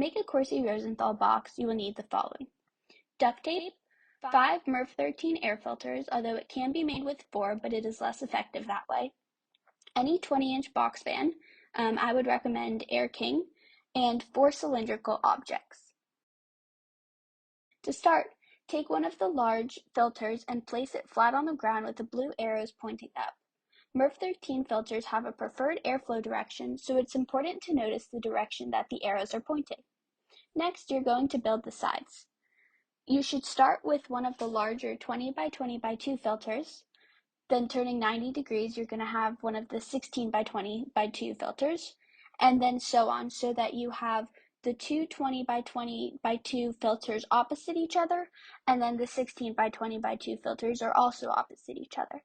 make a Corsi-Rosenthal box, you will need the following: duct tape, 5 MERV 13 air filters, although it can be made with 4, but it is less effective that way, any 20-inch box fan, I would recommend Air King, and 4 cylindrical objects. To start, take one of the large filters and place it flat on the ground with the blue arrows pointing up. MERV 13 filters have a preferred airflow direction, so it's important to notice the direction that the arrows are pointing. Next, you're going to build the sides. You should start with one of the larger 20 by 20 by 2 filters. Then turning 90 degrees, you're going to have one of the 16 by 20 by 2 filters, and then so on, so that you have the two 20 by 20 by 2 filters opposite each other, and then the 16 by 20 by 2 filters are also opposite each other.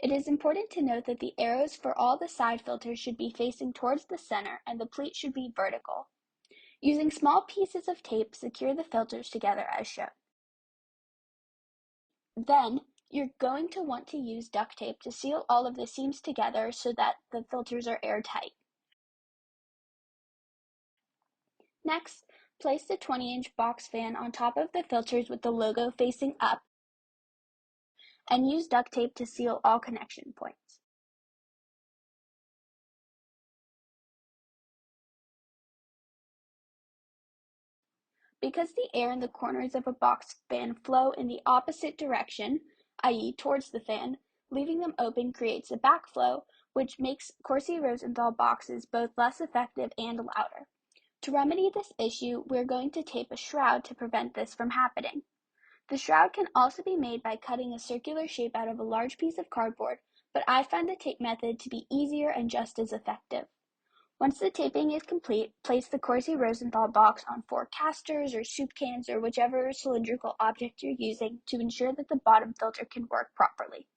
It is important to note that the arrows for all the side filters should be facing towards the center, and the pleat should be vertical. Using small pieces of tape, secure the filters together as shown. Then, you're going to want to use duct tape to seal all of the seams together so that the filters are airtight. Next, place the 20-inch box fan on top of the filters with the logo facing up, and use duct tape to seal all connection points. Because the air in the corners of a box fan flow in the opposite direction, i.e. towards the fan, leaving them open creates a backflow, which makes Corsi-Rosenthal boxes both less effective and louder. To remedy this issue, we're going to tape a shroud to prevent this from happening. The shroud can also be made by cutting a circular shape out of a large piece of cardboard, but I find the tape method to be easier and just as effective. Once the taping is complete, place the Corsi-Rosenthal box on 4 casters or soup cans or whichever cylindrical object you're using to ensure that the bottom filter can work properly.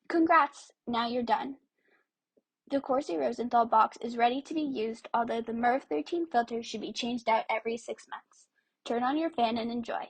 Congrats! Now you're done. The Corsi-Rosenthal box is ready to be used, although the MERV 13 filter should be changed out every 6 months. Turn on your fan and enjoy.